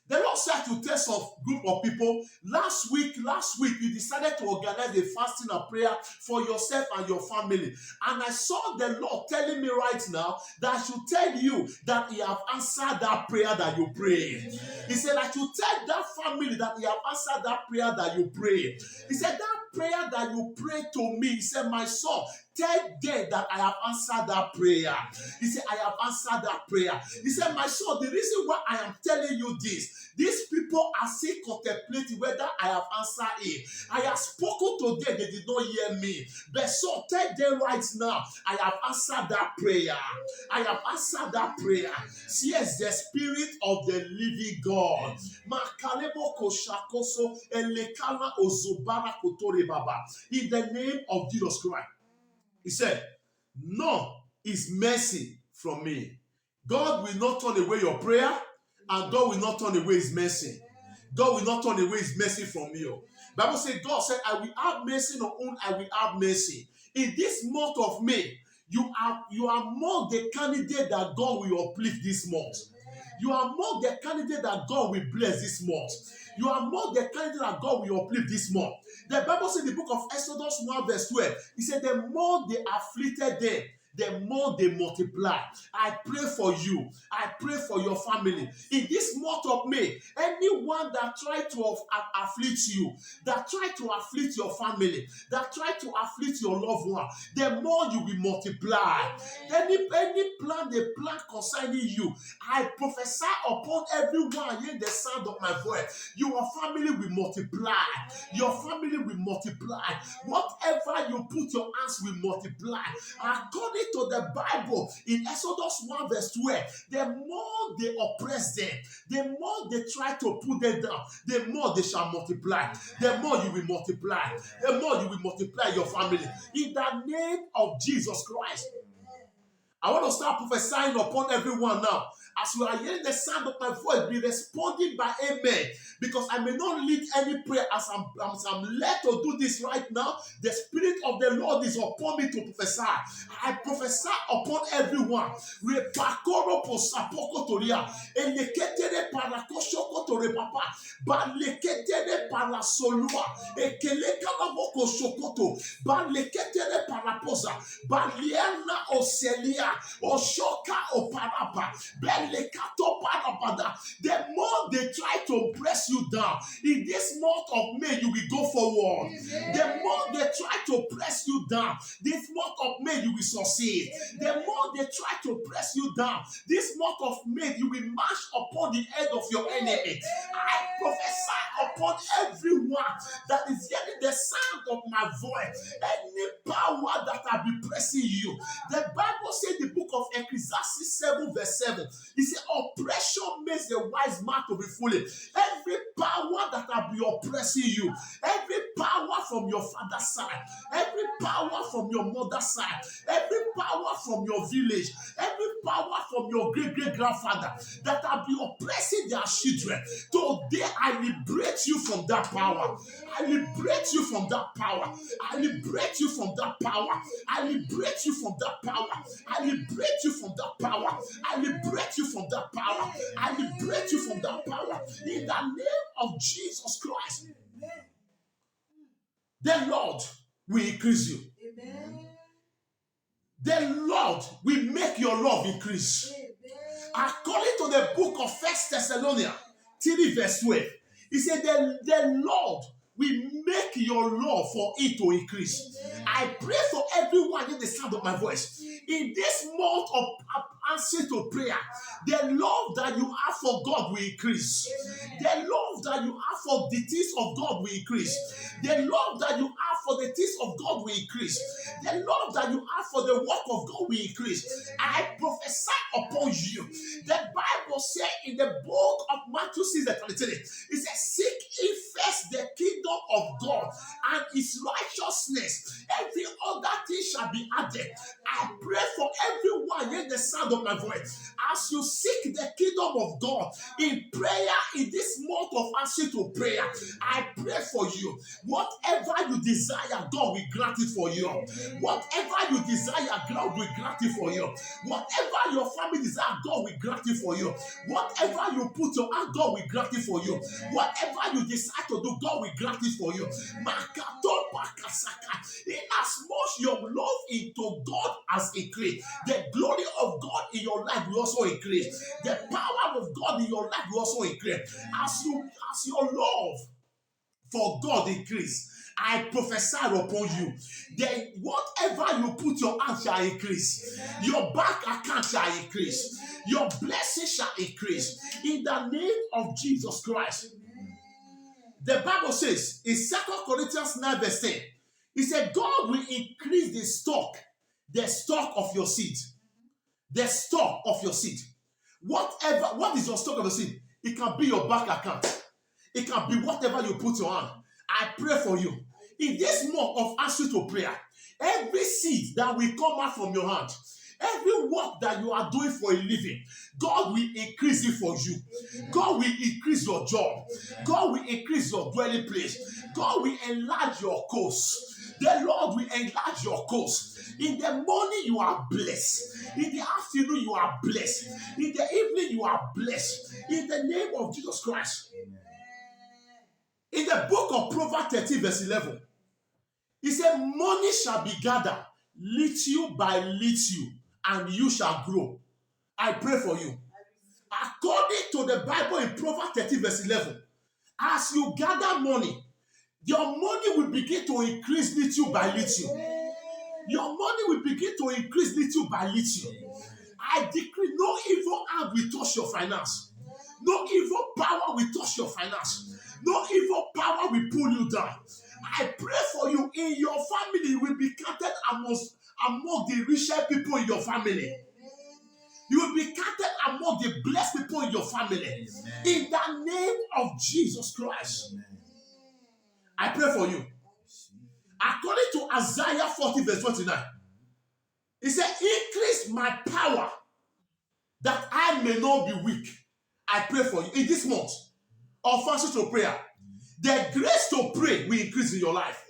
The Lord said to tell some group of people, last week, you decided to organize a fasting and prayer for yourself and your family. And I saw the Lord telling me right now that I should tell you that He have answered that prayer that you prayed. He said, I should tell that family that He have answered that prayer that you prayed. He said, that prayer that you pray to me, he said, my son, tell them that I have answered that prayer. He said, I have answered that prayer. He said, my son, the reason why I am telling you this, these people are still contemplating whether I have answered it. I have spoken to them, they did not hear me. But so tell them right now, I have answered that prayer. I have answered that prayer. Yes, the Spirit of the living God. In the name of Jesus Christ. He said, none is mercy from me. God will not turn away your prayer, and God will not turn away his mercy. God will not turn away his mercy from you. Bible says, God said, I will have mercy on whom I will have mercy. In this month of May, you are among the candidate that God will uplift this month. You are among the candidate that God will bless this month. You are among the candidate that God will uplift this month. The Bible says in the book of Exodus 1 verse 12, he said, the more they afflicted them, the more they multiply. I pray for you. I pray for your family. In this month of May, anyone that try to afflict you, that try to afflict your family, that try to afflict your loved one, the more you will multiply. Any plan they plan concerning you, I prophesy upon everyone hearing the sound of my voice. Your family will multiply. Your family will multiply. Whatever you put your hands will multiply. According to the Bible, in Exodus 1 verse 12, the more they oppress them, the more they try to put them down, the more they shall multiply. The more you will multiply. The more you will multiply your family. In the name of Jesus Christ. I want to start prophesying upon everyone now. As you are hearing the sound of my voice, be responding by amen. Because I may not lead any prayer as I'm led to do this right now. The Spirit of the Lord is upon me to prophesy. I prophesy upon everyone. Repakoro posapoko toria. Eleketere parakoshoko torepapa. Baleketere parasolua. Ekelekaboko shokoto. Baleketere paraposa. Baliana oselia. Oshoka oparapa. The more they try to press you down, in this month of May, you will go forward. The more they try to press you down, this month of May, you will succeed. The more they try to press you down, this month of May, you will march upon the head of your enemy. I prophesy upon everyone that is hearing the sound of my voice, any power that have been pressing you. The Bible says in the book of Ecclesiastes 7 verse 7, he said, oppression makes the wise man to be foolish. Every power that have been oppressing you, every power from your father's side, every power from your mother's side, every power from your village, every power from your great-great-grandfather that have been oppressing their children, today I liberate you from that power. I liberate you from that power. I liberate you from that power. I liberate you from that power. I liberate you from that power. I liberate you from that power. I liberate you from that power. In the name of Jesus Christ. The Lord will increase you. Amen. The Lord will make your love increase. According to the book of 1 Thessalonians 3 verse 12, he said the Lord will make your love for it to increase. I pray for everyone in the sound of my voice. In this month of answer to prayer, the love that you have for God will increase. The love that you have for the things of God will increase. The love that you have for the things of God will increase. The love that you have for the work of God will increase. I prophesy upon you. The Bible says in the book of Matthew 6:33, it says, seek ye first the kingdom of God and his righteousness. Every other thing shall be added. I pray for everyone hearing the sound of my voice. As you seek the kingdom of God in prayer in this month of answer to prayer, I pray for you. Whatever you desire, God will grant it for you. Whatever you desire, God will grant it for you. Whatever your family desire, God will grant it for you. Whatever you put your hand, God will grant it for you. Whatever you decide to do, God will grant it for you. In as much your love into God has increased, the glory of God in your life will also increase. The power of God in your life will also increase. As your love for God increase, I prophesy upon you. Then whatever you put your hand shall increase. Your bank account shall increase. Your blessing shall increase. In the name of Jesus Christ. The Bible says in 2 Corinthians 9 verse 10, it said, God will increase the stock of your seed. The stock of your seed. What is your stock of your seed? It can be your bank account. It can be whatever you put your hand. I pray for you. In this month of answer to prayer, every seed that will come out from your hand, every work that you are doing for a living, God will increase it for you. God will increase your job. God will increase your dwelling place. God will enlarge your coast. The Lord will enlarge your coast. In the morning, you are blessed. In the afternoon, you are blessed. In the evening, you are blessed. In the name of Jesus Christ. In the book of Proverbs 13, verse 11, he said, money shall be gathered, little by little, and you shall grow. I pray for you. According to the Bible in Proverbs 13, verse 11, as you gather money, your money will begin to increase little by little. Your money will begin to increase little by little. I decree no evil hand will touch your finance. No evil power will touch your finance. No evil power will pull you down. I pray for you. In your family, you will be counted among the richer people in your family. You will be counted among the blessed people in your family. Amen. In the name of Jesus Christ. Amen. I pray for you. According to Isaiah 40 verse 29, he said, increase my power that I may not be weak. I pray for you. In this month of answer to prayer, the grace to pray will increase in your life.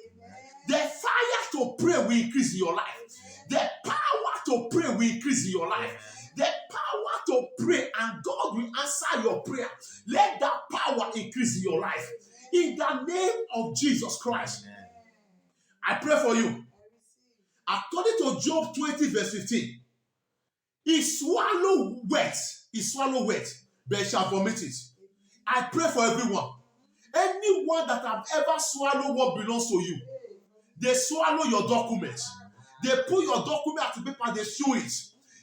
The fire to pray will increase in your life. The power to pray will increase in your life. The power to pray and God will answer your prayer. Let that power increase in your life. In the name of Jesus Christ. I pray for you. According to Job 20 verse 15, he swallowed wet, but he shall vomit it. I pray for everyone. Anyone that have ever swallowed what belongs to you, they swallow your documents. They put your document at the paper, they show it.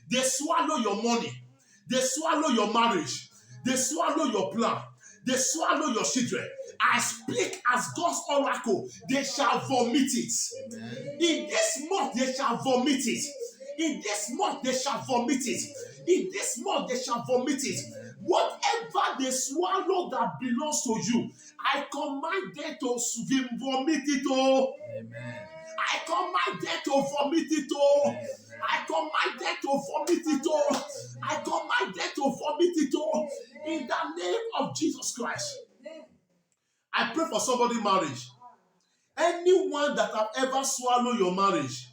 They swallow your money. They swallow your marriage. They swallow your plan. They swallow your children. I speak as God's oracle. They shall vomit it. Amen. In this month, they shall vomit it. In this month, they shall vomit it. In this month, they shall vomit it. Whatever they swallow that belongs to you, I command them to vomit it. Oh. Amen. I command them to vomit it. Oh. Amen. I command them to vomit it. Oh. I command them to vomit it. Oh. In the name of Jesus Christ. I pray for somebody's marriage. Anyone that have ever swallowed your marriage,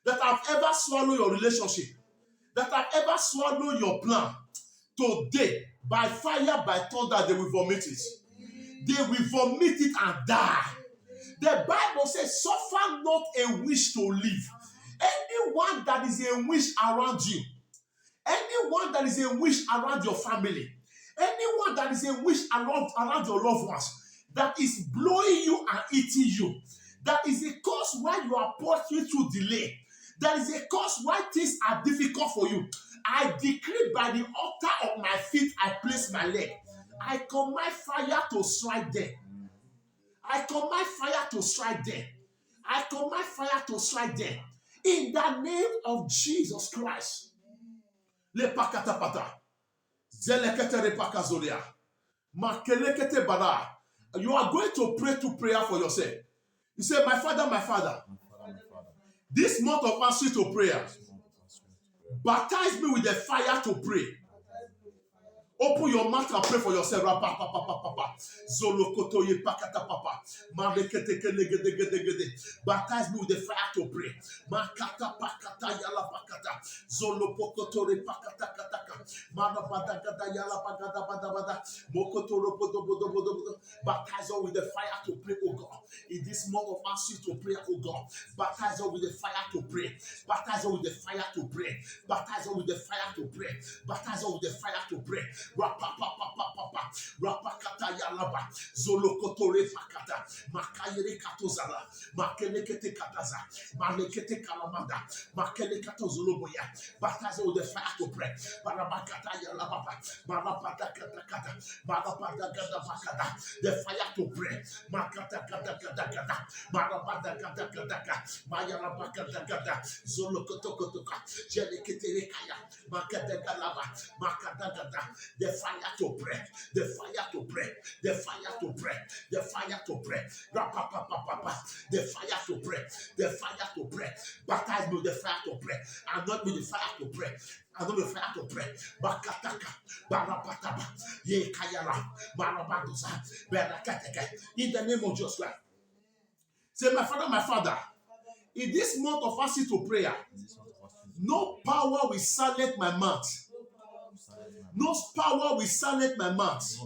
that have ever swallowed your relationship, that have ever swallowed your plan, today, by fire, by thunder, they will vomit it. They will vomit it and die. The Bible says, suffer not a wish to live. Anyone that is a wish around you, anyone that is a wish around your family, anyone that is a wish around your loved ones, that is blowing you and eating you, that is a cause why you are passing through delay, that is a cause why things are difficult for you. I decree by the altar of my feet, I place my leg. I command fire to strike them. I command fire to strike them. I command fire to strike them. In the name of Jesus Christ. Le pakatapata. Zelekete repakazolia. Makelekete bara. You are going to pray to prayer for yourself. You say, my Father, this month of answer to prayer, baptize me with the fire to pray. Open your mouth and pray for yourself. Baptize me with the fire to pray. Baptize us with the fire to pray, oh God. In this month of answer to prayer, oh God. Baptize us with the fire to pray. Baptize us with the fire to pray. Baptize us with the fire to pray. Baptize us with the fire to pray. Rapapapapapapa. Rapakata yalaba. Zolokotore pakata. Makayere katozala. Makelekete kataza. Malekete kalamanda. Makelekato zoloboya. Baptize us with the fire to pray. Barabakata yalababa. Barabata kata kata. Barabata kata bakata. The fire to pray. Makata kata kata kata. Barabata kata kata kata. Mayarabakata kata. Zolokotokotoka. Jeleketerekaya. Makata kalaba. Makata kata. The fire to pray. The fire to pray. The fire to pray. The fire to pray. Rapapapapapa. The fire to pray. The fire to pray. Baptize me with the fire to pray. And not with the fire to pray. And not with the fire to pray. Bakataka. Barapataba. Ye kayala. Barabadosa. Berakateke. In the name of Jesus Christ. Say, my Father, in this month of fasting to prayer, no power will silence my mouth. No power will silence my mouth.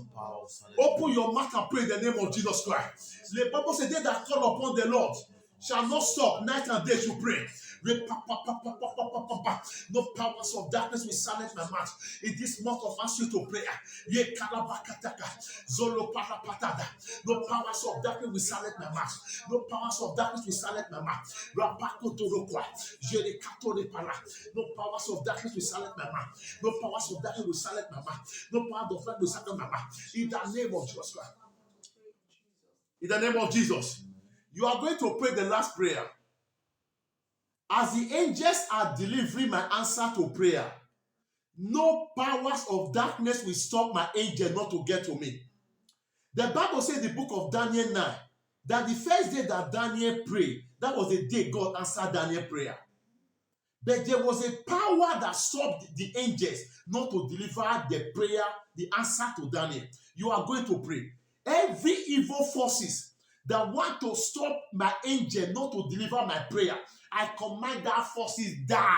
Open your mouth and pray in the name of Jesus Christ. The Bible says, they that call upon the Lord shall not stop night and day to pray. No powers of darkness will silence my mouth. In this month of answer to prayer, no powers of darkness will silence my mouth. No powers of darkness will silence my mouth. No powers of darkness will silence my mouth. No powers of darkness will silence my mouth. No power of darkness will silence my mouth. In the name of Jesus Christ. In the name of Jesus. You are going to pray the last prayer. As the angels are delivering my answer to prayer, no powers of darkness will stop my angel not to get to me. The Bible says in the book of Daniel 9 that the first day that Daniel prayed, that was the day God answered Daniel's prayer. But there was a power that stopped the angels not to deliver the prayer, the answer to Daniel. You are going to pray. Every evil forces that want to stop my angel not to deliver my prayer, I command that forces die.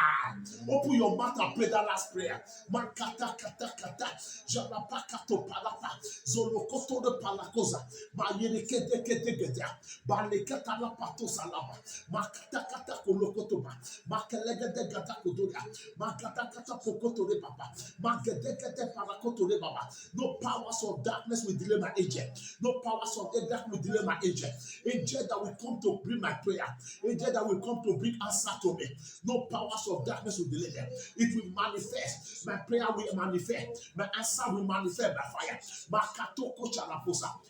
Open your mouth and pray that last prayer. Makata kata kata, jalapaka to palapa, zolokoto de palakoza, mayereke de kete geda, balekata la pato salaba, makata kata kolokoto ba, makelega de gata kodoya, makata kata pokoto de papa, makede kete palakoto de baba. No powers of darkness will delay my angel. No powers of darkness will delay my angel. Angel that will come to bring my prayer. Angel that will come to bring answer to me. No powers of darkness will delay them. It will manifest. My prayer will manifest. My answer will manifest by fire.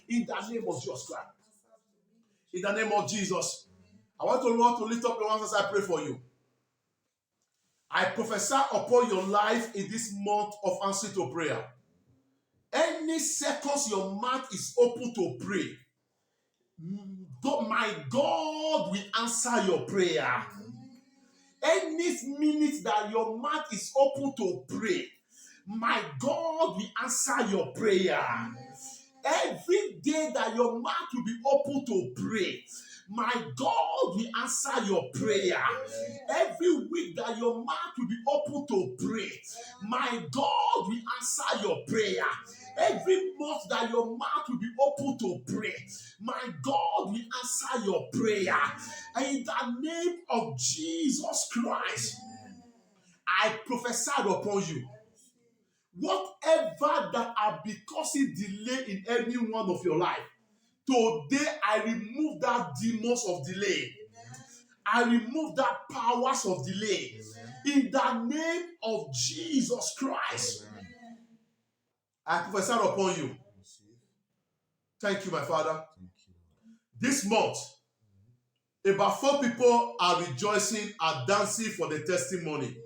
In the name of Jesus Christ. In the name of Jesus. I want to lift up your hands as I pray for you. I prophesy upon your life in this month of answer to prayer. Any seconds your mouth is open to pray, my God will answer your prayer. Any minute that your mouth is open to pray, my God will answer your prayer. Every day that your mouth will be open to pray, my God will answer your prayer. Every week that your mouth will be open to pray, my God will answer your prayer. Every month that your mouth will be open to pray, my God will answer your prayer. In the name of Jesus Christ, I prophesy upon you. Whatever that are causing delay in any one of your life, today I remove that demons of delay. I remove that powers of delay. In the name of Jesus Christ, I prophesy upon you. Thank you, my Father. This month, about 4 people are rejoicing and dancing for the testimony.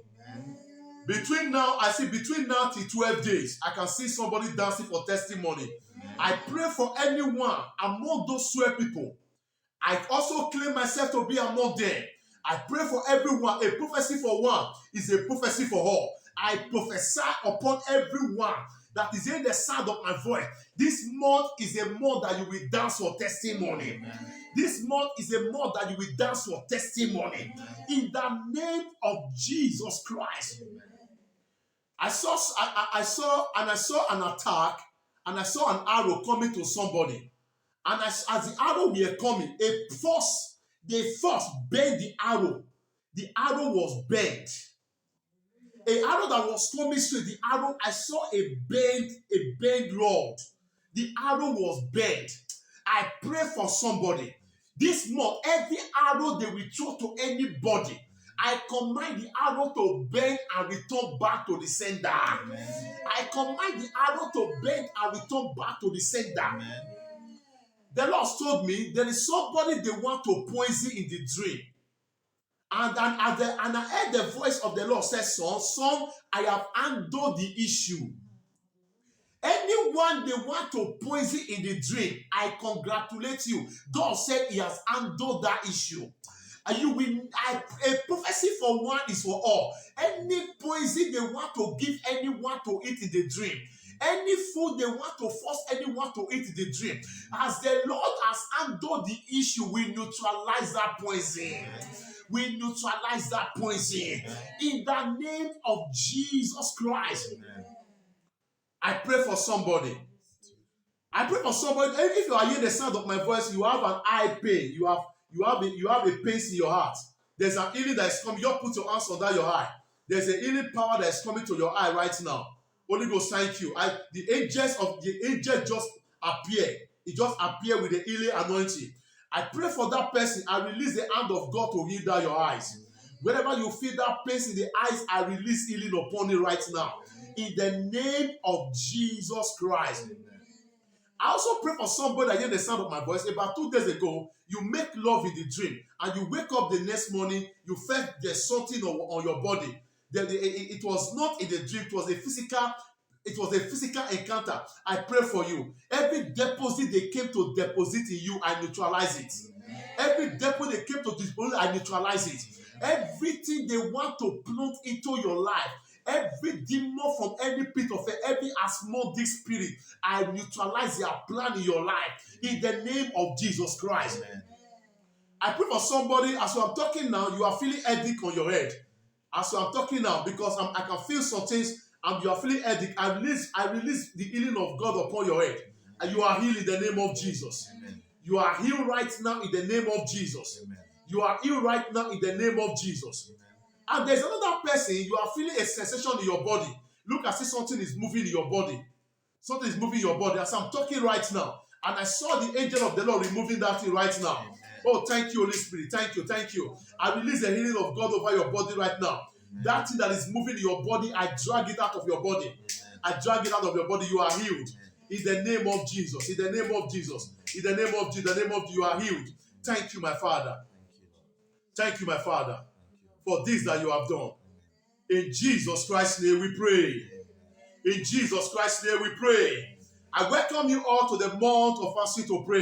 Between now till 12 days, I can see somebody dancing for testimony. I pray for anyone among those 12 people. I also claim myself to be among them. I pray for everyone. A prophecy for one is a prophecy for all. I prophesy upon everyone that is in the sound of my voice. This month is a month that you will dance for testimony. This month is a month that you will dance for testimony. In the name of Jesus Christ, I saw an attack, and I saw an arrow coming to somebody. And as the arrow were coming, the force bent the arrow. The arrow was bent. A arrow that was coming straight, the arrow, I saw a bent rod. The arrow was bent. I pray for somebody. This month, every arrow they will throw to anybody, I command the arrow to bend and return back to the sender. Amen. I command the arrow to bend and return back to the sender. Amen. The Lord told me there is somebody they want to poison in the dream. And I heard the voice of the Lord say, son, I have handled the issue. Anyone they want to poison in the dream, I congratulate you. God said he has handled that issue. A prophecy for one is for all. Any poison they want to give anyone to eat in the dream, any food they want to force anyone to eat in the dream, as the Lord has handled the issue, we neutralize that poison. We neutralize that poison in the name of Jesus Christ. I pray for somebody. I pray for somebody. If you are hearing the sound of my voice, you have an eye pain. You have a pain in your heart. There's an healing that is coming. You put your hands under your eye. There's a healing power that is coming to your eye right now. Holy Ghost, thank you. The angel just appear. It just appear with the healing anointing. I pray for that person. I release the hand of God to heal down your eyes. Whenever you feel that pain in the eyes, I release healing upon it right now. In the name of Jesus Christ. I also pray for somebody that hear the sound of my voice. About 2 days ago, you make love in the dream, and you wake up the next morning, you felt there's something on your body. It was not in the dream, it was a physical encounter. I pray for you. Every deposit they came to deposit in you, I neutralize it. Every deposit they came to deposit, I neutralize it. Everything they want to plant into your life, every demon from any pit of hell, every asthmatic spirit, I neutralize their plan in your life in the name of Jesus Christ. Amen. I pray for somebody, as I'm talking now, you are feeling headache on your head. As I'm talking now, because I can feel some things and you are feeling headache, I release the healing of God upon your head. And you are healed in the name of Jesus. Amen. You are healed right now in the name of Jesus. Amen. You are healed right now in the name of Jesus. Amen. And there's another person, you are feeling a sensation in your body. Look, I see something is moving in your body. Something is moving in your body. As I'm talking right now, and I saw the angel of the Lord removing that thing right now. Amen. Oh, thank you, Holy Spirit. Thank you, thank you. I release the healing of God over your body right now. Amen. That thing that is moving in your body, I drag it out of your body. Amen. I drag it out of your body. You are healed. In the name of Jesus. In the name of Jesus. In the name of Jesus. In the name of Jesus. You are healed. Thank you, my Father. Thank you, my Father, for this that you have done. In Jesus Christ's name we pray. In Jesus Christ's name we pray. I welcome you all to the month of fasting to pray.